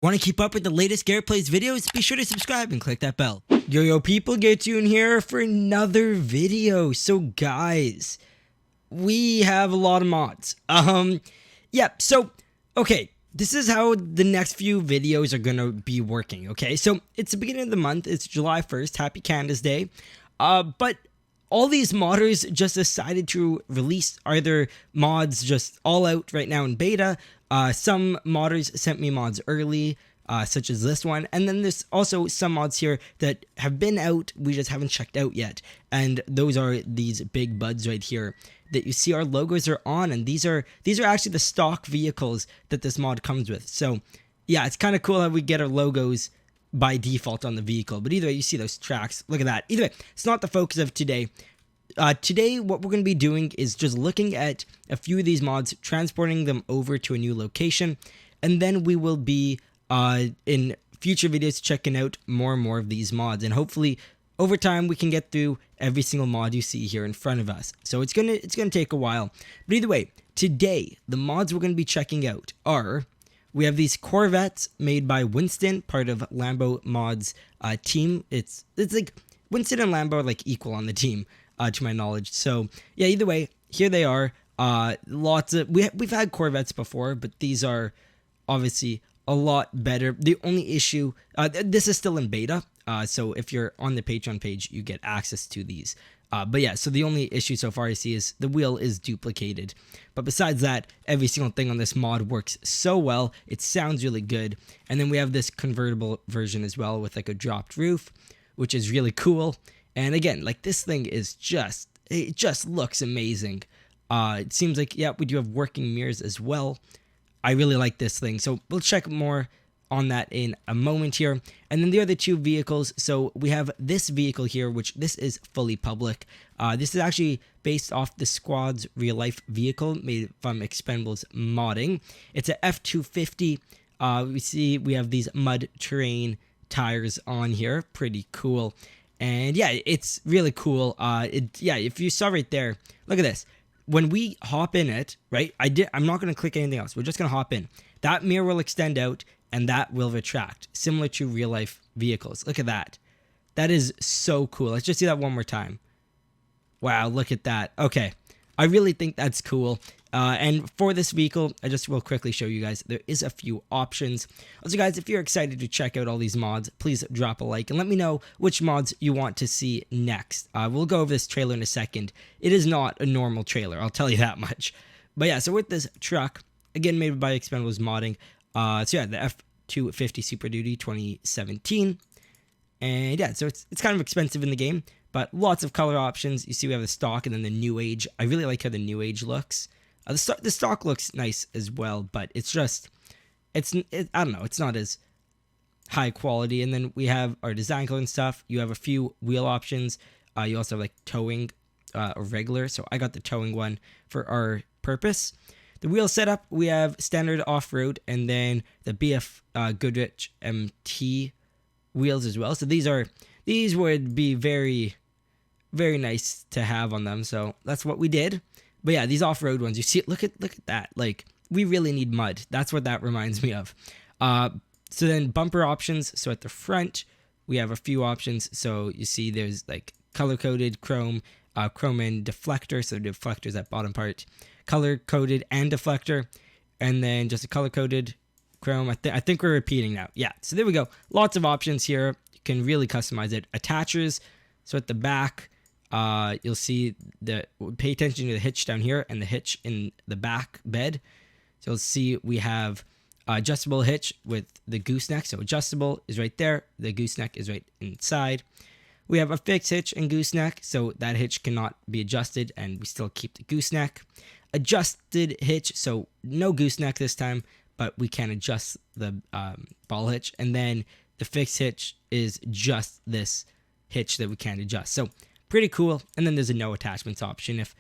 Want to keep up with the latest Garrett Plays videos? Be sure to subscribe and click that bell. Yo people, get tuned here for another video. So guys, we have a lot of mods. Okay, this is how the next few videos are gonna be working, okay? So it's the beginning of the month, it's July 1st, happy Canada's Day. But all these modders just decided to release either mods just all out right now in beta. Some modders sent me mods early, such as this one. And then there's also some mods here that have been out, we just haven't checked out yet. And those are these big buds right here that you see our logos are on. And these are actually the stock vehicles that this mod comes with. So yeah, it's kind of cool how we get our logos by default on the vehicle. But either way, you see those tracks. Look at that. Either way, it's not the focus of today. Today, what we're going to be doing is just looking at a few of these mods, transporting them over to a new location, and then we will be in future videos checking out more and more of these mods, and hopefully over time we can get through every single mod you see here in front of us. So it's gonna take a while, but either way, today the mods we're going to be checking out are, we have these Corvettes made by Winston, part of Lambo Mods team. It's like Winston and Lambo are like equal on the team. To my knowledge. So yeah, either way, here they are. Lots of we've had Corvettes before, but these are obviously a lot better. The only issue, this is still in beta, so if you're on the Patreon page, you get access to these. But yeah, so the only issue so far I see is the wheel is duplicated. But besides that, every single thing on this mod works so well. It sounds really good. And then we have this convertible version as well with like a dropped roof, which is really cool. And again, like this thing is it just looks amazing. It seems like, yeah, we do have working mirrors as well. I really like this thing. So we'll check more on that in a moment here. And then the other two vehicles. So we have this vehicle here, which this is fully public. This is actually based off the squad's real life vehicle made from Expendables modding. It's a F250. We have these mud terrain tires on here. Pretty cool. And yeah, it's really cool. If you saw right there, look at this. When we hop in it, right? I'm not going to click anything else. We're just going to hop in. That mirror will extend out and that will retract, similar to real life vehicles. Look at that. That is so cool. Let's just see that one more time. Wow, look at that. Okay. I really think that's cool. And for this vehicle, I just will quickly show you guys, there is a few options. Also guys, if you're excited to check out all these mods, please drop a like and let me know which mods you want to see next. We'll go over this trailer in a second. It is not a normal trailer, I'll tell you that much. But yeah, so with this truck, again made by Expendables modding, so yeah, the F250 Super Duty 2017. And yeah, so it's kind of expensive in the game, but lots of color options. You see we have the stock and then the new age. I really like how the new age looks. The stock looks nice as well, but it's just, I don't know, it's not as high quality. And then we have our design code and stuff. You have a few wheel options. You also have like towing or regular. So I got the towing one for our purpose. The wheel setup, we have standard off-road and then the BF Goodrich MT wheels as well. So these would be very, very nice to have on them. So that's what we did. But yeah, these off-road ones, you see, look at that. Like, we really need mud. That's what that reminds me of. So then bumper options. So at the front, we have a few options. So you see there's like color-coded chrome and deflector. So the deflector is that bottom part. Color-coded and deflector. And then just a color-coded chrome. I think we're repeating now. Yeah, so there we go. Lots of options here. You can really customize it. Attachers. So at the back, you'll see pay attention to the hitch down here and the hitch in the back bed. So you'll see we have adjustable hitch with the gooseneck. So adjustable is right there. The gooseneck is right inside. We have a fixed hitch and gooseneck. So that hitch cannot be adjusted and we still keep the gooseneck. Adjusted hitch. So no gooseneck this time, but we can adjust the ball hitch. And then the fixed hitch is just this hitch that we can't adjust. So pretty cool. And then there's a no attachments option if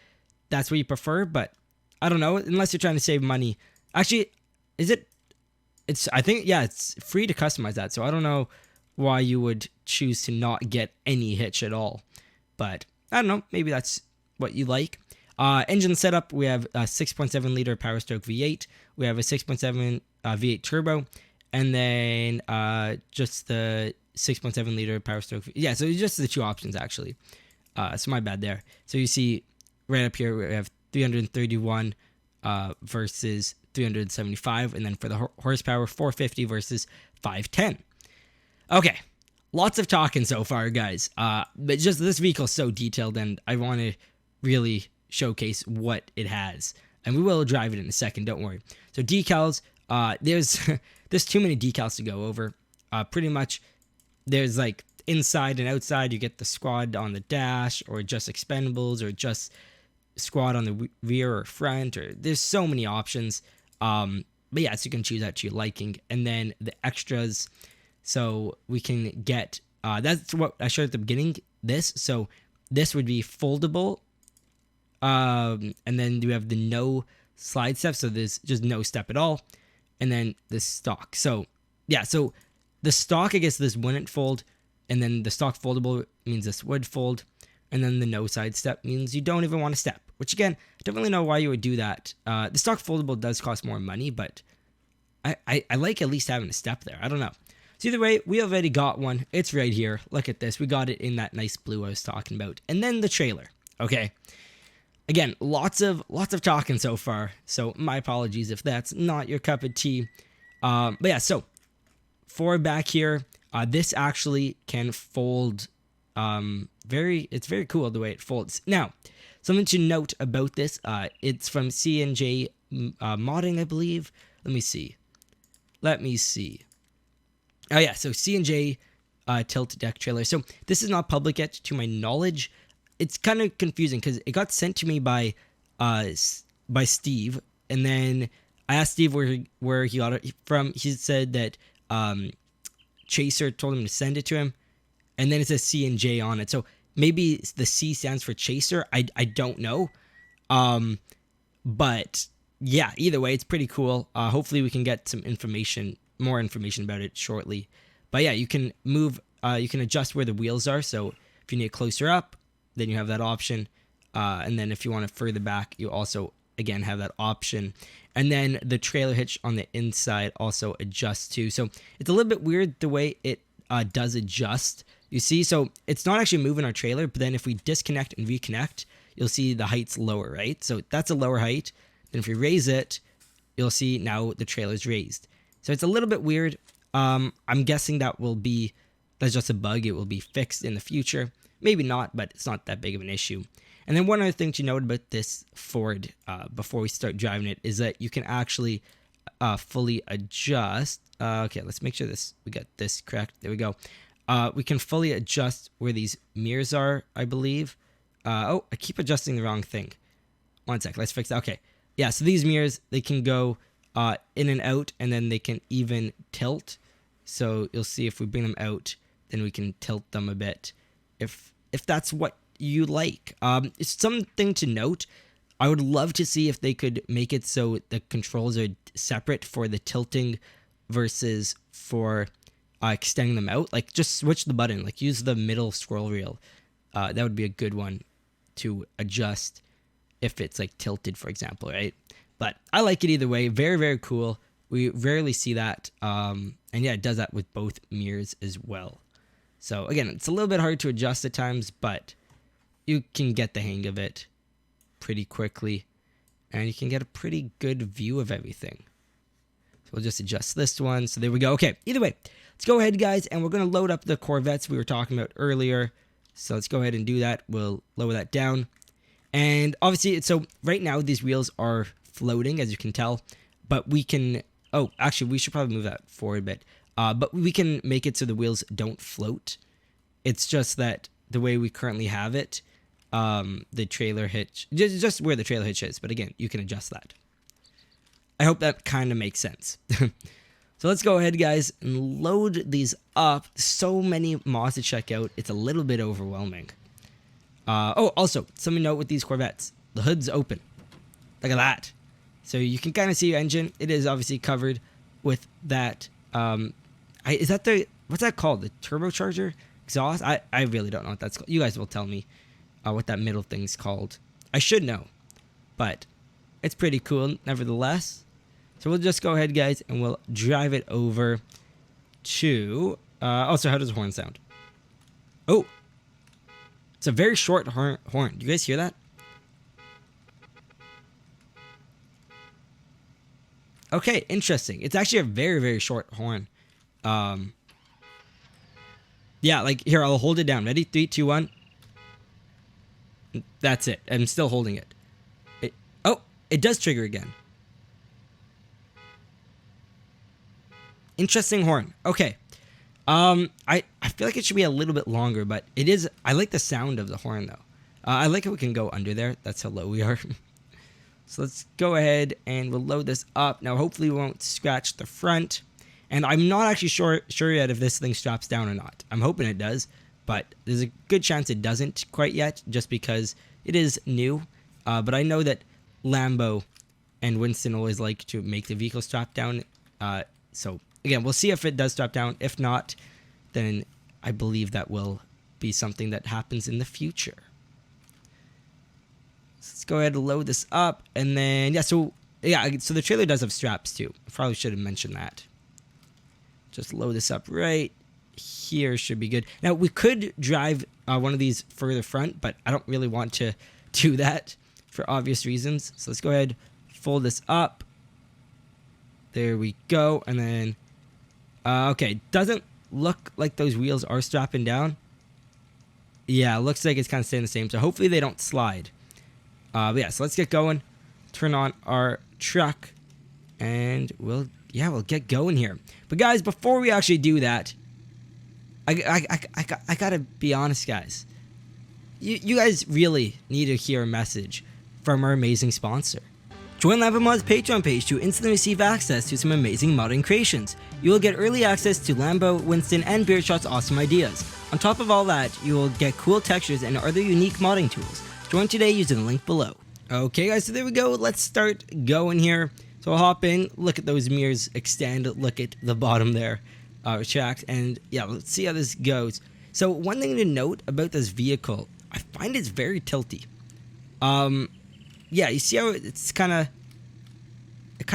that's what you prefer, but I don't know, unless you're trying to save money. Actually, I think, yeah, it's free to customize that. So I don't know why you would choose to not get any hitch at all, but I don't know, maybe that's what you like. Engine setup, we have a 6.7 liter Power Stroke V8. We have a 6.7 V8 turbo. and then just the 6.7 liter Power Stroke. Yeah, so it's just the 2 options actually. So my bad there. So you see right up here we have 331 versus 375, and then for the horsepower 450 versus 510. Okay, lots of talking so far, guys. But just this vehicle is so detailed, and I want to really showcase what it has. And we will drive it in a second, don't worry. So decals, there's too many decals to go over. Pretty much, there's like inside and outside. You get the squad on the dash, or just expendables, or just squad on the rear or front, or there's so many options. But yeah, so you can choose that to your liking. And then the extras, so we can get, that's what I showed at the beginning, so this would be foldable. And then we have the no slide step, so there's just no step at all. And then the stock. So yeah, so the stock, I guess this wouldn't fold, and then the stock foldable means this would fold, and then the no side step means you don't even want to step, which again, I don't really know why you would do that. The stock foldable does cost more money, but I like at least having a step there. I don't know. So either way, we already got one. It's right here. Look at this. We got it in that nice blue I was talking about. And then the trailer. Okay. Again, lots of talking so far. So my apologies if that's not your cup of tea. But yeah, so for back here, this actually can fold. It's very cool the way it folds. Now, something to note about this. It's from C&J modding, I believe. Let me see. Oh yeah, so C&J tilt deck trailer. So this is not public yet, to my knowledge. It's kind of confusing because it got sent to me by Steve, and then I asked Steve where he got it from. He said that Chaser told him to send it to him, and then it says C&J on it. So maybe the C stands for Chaser. I don't know. But yeah, either way, it's pretty cool. Hopefully we can get some more information about it shortly. But yeah, you can move, you can adjust where the wheels are. So if you need it closer up, then you have that option. And then if you want it further back, you also, again, have that option. And then the trailer hitch on the inside also adjusts too. So it's a little bit weird the way it does adjust. You see, so it's not actually moving our trailer, but then if we disconnect and reconnect, you'll see the height's lower, right? So that's a lower height. Then if we raise it, you'll see now the trailer's raised. So it's a little bit weird. I'm guessing that's just a bug. It will be fixed in the future. Maybe not, but it's not that big of an issue. And then one other thing to note about this Ford before we start driving it is that you can actually fully adjust. Okay, let's make sure we got this correct. There we go. We can fully adjust where these mirrors are, I believe. Oh, I keep adjusting the wrong thing. One sec, let's fix that. Okay. Yeah, so these mirrors, they can go in and out, and then they can even tilt. So you'll see if we bring them out, then we can tilt them a bit if that's what you like. It's something to note. I would love to see if they could make it so the controls are separate for the tilting versus for extending them out. Like, just switch the button. Like, use the middle scroll wheel. That would be a good one to adjust if it's like tilted, for example, right? But I like it either way. Very, very cool. We rarely see that. And yeah, it does that with both mirrors as well. So again, it's a little bit hard to adjust at times, but you can get the hang of it pretty quickly, and you can get a pretty good view of everything. So we'll just adjust this one. So there we go. Okay, either way, let's go ahead, guys, and we're going to load up the Corvettes we were talking about earlier. So let's go ahead and do that. We'll lower that down. And obviously, so right now, these wheels are floating, as you can tell, but we can, oh, actually, we should probably move that forward a bit. But we can make it so the wheels don't float. It's just that the way we currently have it, the trailer hitch, just where the trailer hitch is. But again, you can adjust that. I hope that kind of makes sense. So let's go ahead, guys, and load these up. So many mods to check out. It's a little bit overwhelming. Oh, also, something to note with these Corvettes. The hood's open. Look at that. So you can kind of see your engine. It is obviously covered with that. Is that what's that called? The turbocharger exhaust? I really don't know what that's called. You guys will tell me what that middle thing's called. I should know, but it's pretty cool nevertheless. So we'll just go ahead, guys, and we'll drive it over to... so how does the horn sound? Oh! It's a very short horn. Do you guys hear that? Okay, interesting. It's actually a very, very short horn. Yeah, like, here, I'll hold it down. Ready? 3, 2, 1. That's it. I'm still holding it. Oh, it does trigger again. Interesting horn. Okay. I feel like it should be a little bit longer, but it is... I like the sound of the horn, though. I like how we can go under there. That's how low we are. So let's go ahead and we'll load this up. Now, hopefully we won't scratch the front. And I'm not actually sure yet if this thing straps down or not. I'm hoping it does, but there's a good chance it doesn't quite yet, just because it is new. But I know that Lambo and Winston always like to make the vehicle strap down. So again, we'll see if it does strap down. If not, then I believe that will be something that happens in the future. So let's go ahead and load this up, and then so the trailer does have straps too. I probably should have mentioned that. Just load this up right here, should be good. Now we could drive one of these further front, but I don't really want to do that for obvious reasons. So let's go ahead, fold this up. There we go, and then okay, doesn't look like those wheels are strapping down. Yeah, it looks like it's kind of staying the same. So hopefully they don't slide. But yeah, so let's get going. Turn on our truck, and we'll get going here. But guys, before we actually do that, I gotta be honest, guys. You guys really need to hear a message from our amazing sponsor. Join Lambo Mods' Patreon page to instantly receive access to some amazing modding creations. You will get early access to Lambo, Winston, and Beardshot's awesome ideas. On top of all that, you will get cool textures and other unique modding tools. Join today using the link below. Okay guys, so there we go. Let's start going here. So I'll hop in, look at those mirrors extend, look at the bottom there, retract, and yeah, let's see how this goes. So one thing to note about this vehicle, I find it's very tilty. Yeah, you see how it's it kind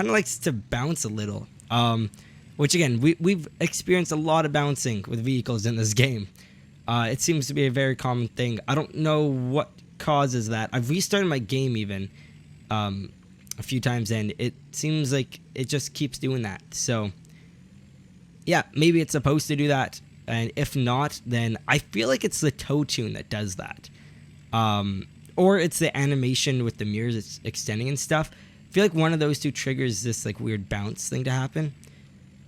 of likes to bounce a little. Which again, we've experienced a lot of bouncing with vehicles in this game. It seems to be a very common thing. I don't know what causes that. I've restarted my game even a few times, and it seems like it just keeps doing that. So yeah, maybe it's supposed to do that, and if not, then I feel like it's the toe tune that does that. Or it's the animation with the mirrors it's extending and stuff. I feel like one of those two triggers this like weird bounce thing to happen.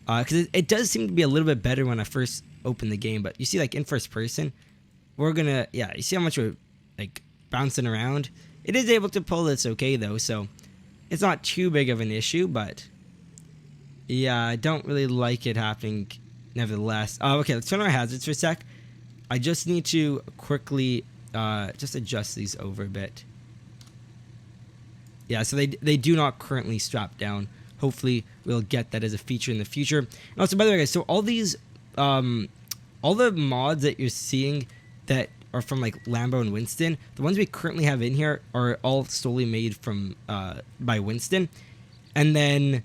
Because it does seem to be a little bit better when I first open the game, but you see, like in first person, we're gonna, yeah, you see how much we're like bouncing around. It is able to pull this okay though, so it's not too big of an issue, but yeah, I don't really like it happening nevertheless. Okay, let's turn on our hazards for a sec. I just need to quickly just adjust these over a bit. Yeah, so they do not currently strap down. Hopefully we'll get that as a feature in the future. And also, by the way, guys, so all these all the mods that you're seeing that are from like Lambo and Winston, the ones we currently have in here are all solely made from by Winston. And then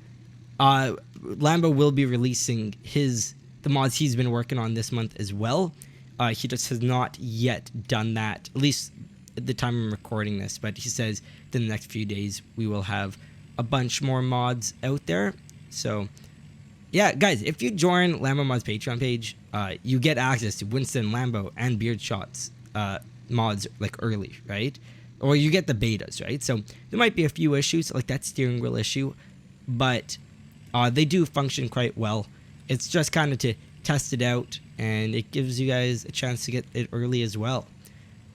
Lambo will be releasing the mods he's been working on this month as well. He just has not yet done that, at least at the time I'm recording this, but he says in the next few days we will have a bunch more mods out there. So yeah, guys, if you join Lambo Mods Patreon page, you get access to Winston, Lambo, and Beardshot's mods like early, right? Or you get the betas, right? So there might be a few issues, like that steering wheel issue, but they do function quite well. It's just kind of to test it out, and it gives you guys a chance to get it early as well.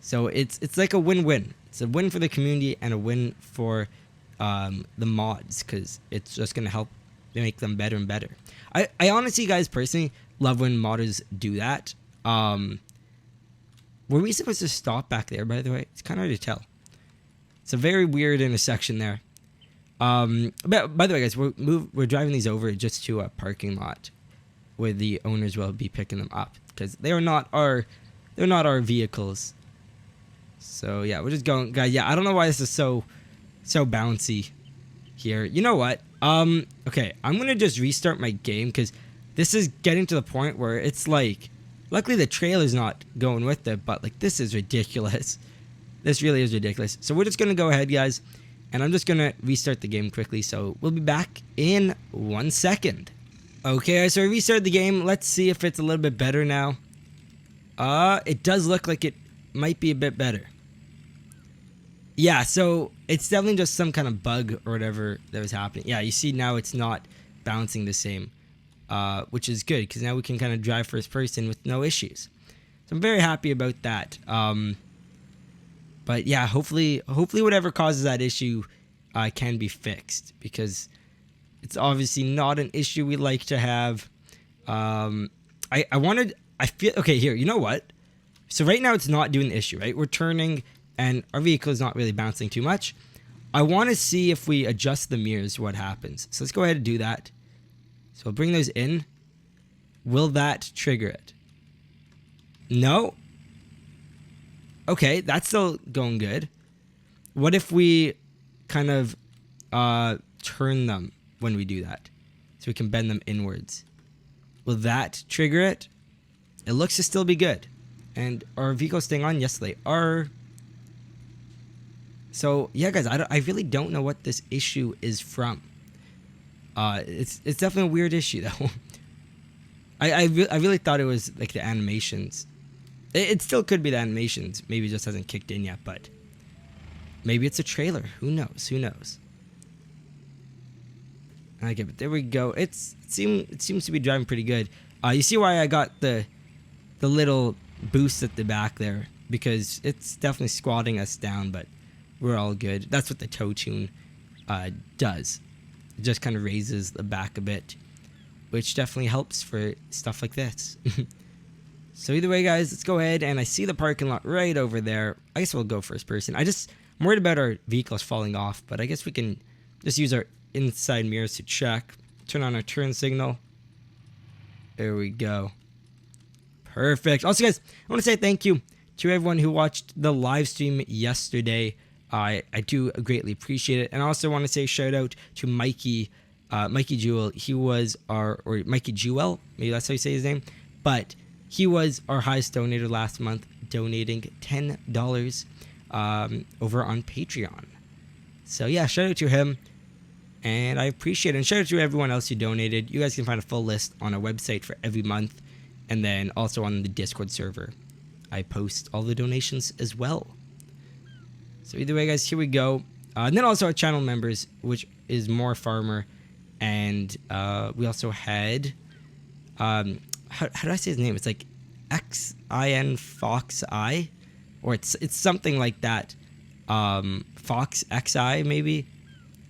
So it's like a win-win. It's a win for the community and a win for the mods, because it's just going to help make them better and better. I honestly, guys, personally love when modders do that. Were we supposed to stop back there, by the way? It's kind of hard to tell. It's a very weird intersection there. But by the way, guys, we're driving these over just to a parking lot where the owners will be picking them up, because they're not our vehicles. So yeah, we're just going, guys. Yeah, I don't know why this is so bouncy here. You know what? Okay, I'm gonna just restart my game because this is getting to the point where it's like, luckily the trailer's not going with it, but like this is ridiculous. This really is ridiculous. So we're just gonna go ahead, guys, and I'm just gonna restart the game quickly. So we'll be back in 1 second. Okay, so I restarted the game. Let's see if it's a little bit better now. It does look like it might be a bit better. Yeah, so it's definitely just some kind of bug or whatever that was happening. Yeah, you see now it's not bouncing the same, which is good because now we can kind of drive first person with no issues. So I'm very happy about that. But yeah, hopefully whatever causes that issue can be fixed because it's obviously not an issue we like to have. I feel okay here. You know what? So right now it's not doing the issue, right? We're turning and our vehicle is not really bouncing too much. I want to see if we adjust the mirrors, what happens. So let's go ahead and do that. So I'll bring those in. Will that trigger it? No. Okay, that's still going good. What if we kind of turn them when we do that? So we can bend them inwards. Will that trigger it? It looks to still be good. And our vehicle's staying on? Yes, they are. So, yeah, guys, I really don't know what this issue is from. It's definitely a weird issue, though. I really thought it was, like, the animations. It still could be the animations. Maybe it just hasn't kicked in yet, but maybe it's a trailer. Who knows? Who knows? Okay, but there we go. It seems to be driving pretty good. You see why I got the little boost at the back there? Because it's definitely squatting us down, but we're all good. That's what the toe tune does. It just kind of raises the back a bit, which definitely helps for stuff like this. So either way, guys, let's go ahead, and I see the parking lot right over there. I guess we'll go first person. I'm worried about our vehicles falling off, but I guess we can just use our inside mirrors to check. Turn on our turn signal. There we go. Perfect. Also, guys, I want to say thank you to everyone who watched the live stream yesterday. I do greatly appreciate it. And I also want to say shout out to Mikey Jewell. He was or Mikey Jewell, maybe that's how you say his name. But he was our highest donator last month, donating $10 over on Patreon. So yeah, shout out to him. And I appreciate it. And shout out to everyone else who donated. You guys can find a full list on our website for every month. And then also on the Discord server. I post all the donations as well. So either way, guys, here we go. And then also our channel members, which is More Farmer. And we also had... how do I say his name? It's like XIN Fox I, or it's something like that. Fox XI maybe.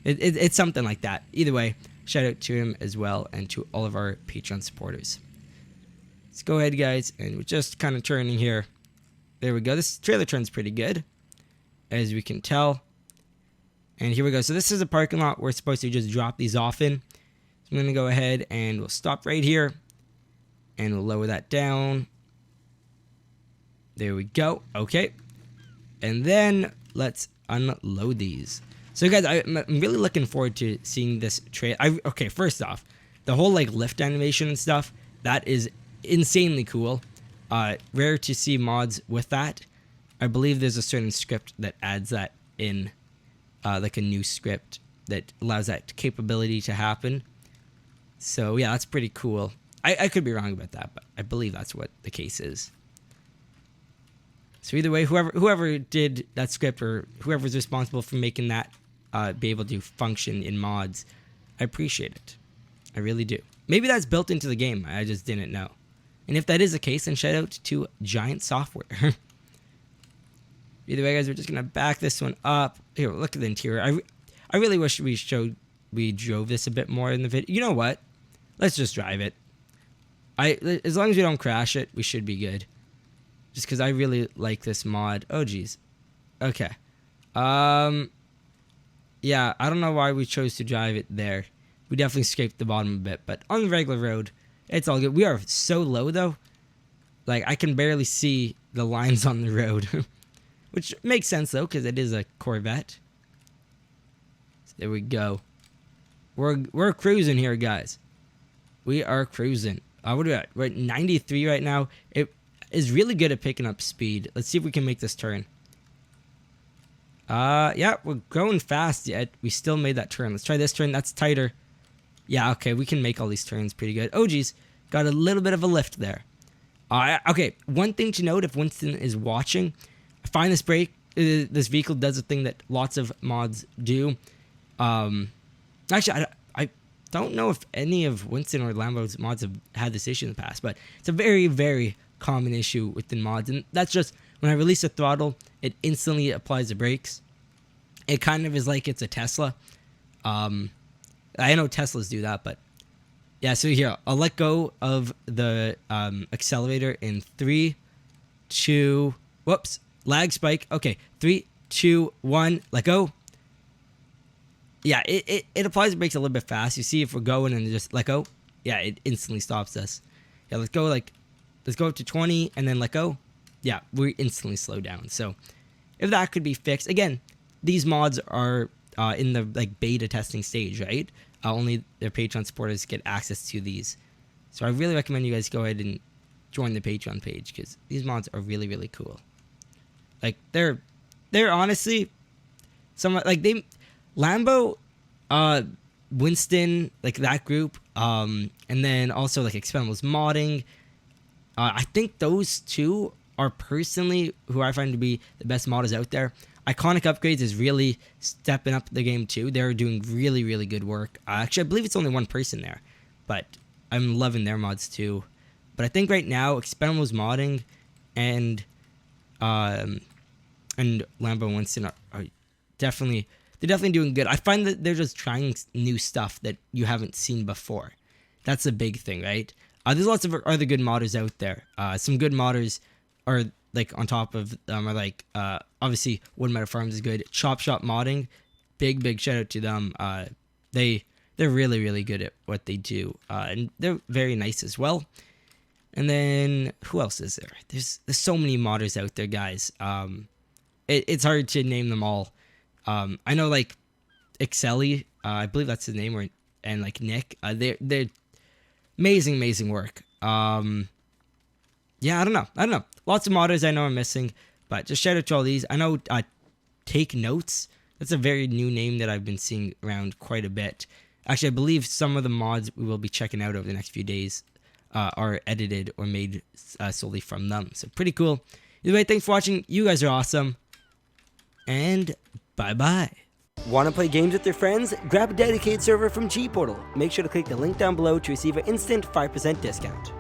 It's something like that. Either way, shout out to him as well and to all of our Patreon supporters. Let's go ahead, guys, and we're just kind of turning here. There we go. This trailer turns pretty good, as we can tell. And here we go. So this is a parking lot we're supposed to just drop these off in. So I'm going to go ahead and we'll stop right here. And we'll lower that down. There we go. Okay. And then let's unload these. So guys, I'm really looking forward to seeing this trailer. Okay, first off, the whole like lift animation and stuff, that is insanely cool. Rare to see mods with that. I believe there's a certain script that adds that in, like a new script that allows that capability to happen. So yeah, that's pretty cool. I could be wrong about that, but I believe that's what the case is. So either way, whoever did that script or whoever's responsible for making that be able to function in mods, I appreciate it. I really do. Maybe that's built into the game. I just didn't know. And if that is the case, then shout out to Giant Software. Either way, guys, we're just going to back this one up. Here, look at the interior. I really wish we drove this a bit more in the video. You know what? Let's just drive it. As long as we don't crash it, we should be good. Just because I really like this mod. Oh, geez. Okay. Yeah, I don't know why we chose to drive it there. We definitely scraped the bottom a bit, but on the regular road, it's all good. We are so low, though. Like, I can barely see the lines on the road. Which makes sense, though, because it is a Corvette. So there we go. We're cruising here, guys. We are cruising. What are we at? We're at 93 right now. It is really good at picking up speed. Let's see if we can make this turn. Yeah, we're going fast yet. We still made that turn. Let's try this turn. That's tighter. Yeah, okay, we can make all these turns pretty good. Oh, geez. Got a little bit of a lift there. Okay, one thing to note if Winston is watching, I find this this vehicle does a thing that lots of mods do. Actually, I don't know if any of Winston or Lambo's mods have had this issue in the past, but it's a very, very common issue within mods, and that's just when I release a throttle, it instantly applies the brakes. It kind of is like it's a Tesla. I know Teslas do that, but yeah, so here, I'll let go of the accelerator in 3, 2, whoops, lag spike. Okay, 3, 2, 1, let go. Yeah, it applies the brakes a little bit fast. You see if we're going and just let go, yeah, it instantly stops us. Yeah, let's go up to 20 and then let go. Yeah, we instantly slow down. So if that could be fixed, again, these mods are in the beta testing stage, right? Only their Patreon supporters get access to these. So I really recommend you guys go ahead and join the Patreon page because these mods are really, really cool. Like they're honestly Lambo, Winston, like that group, and then also like Expendables modding. I think those two are personally who I find to be the best modders out there. Iconic Upgrades is really stepping up the game too. They're doing really, really good work. Actually, I believe it's only one person there, but I'm loving their mods too. But I think right now Expendables modding and Lambo and Winston are definitely doing good. I find that they're just trying new stuff that you haven't seen before. That's a big thing, right? There's lots of other good modders out there. Some good modders are like on top of them are like obviously Babcock Farms is good. Chop Shop modding, big shout out to them. They're really, really good at what they do, and they're very nice as well. And then who else is there? There's so many modders out there, guys. It's hard to name them all. I know like Exceli, I believe that's his name, and like Nick. They're amazing work. Yeah, I don't know. Lots of modders I know are missing, but just shout out to all these. I know Take Notes. That's a very new name that I've been seeing around quite a bit. Actually, I believe some of the mods we will be checking out over the next few days are edited or made solely from them. So pretty cool. Either way, thanks for watching. You guys are awesome. And bye-bye. Want to play games with your friends? Grab a dedicated server from GPortal. Make sure to click the link down below to receive an instant 5% discount.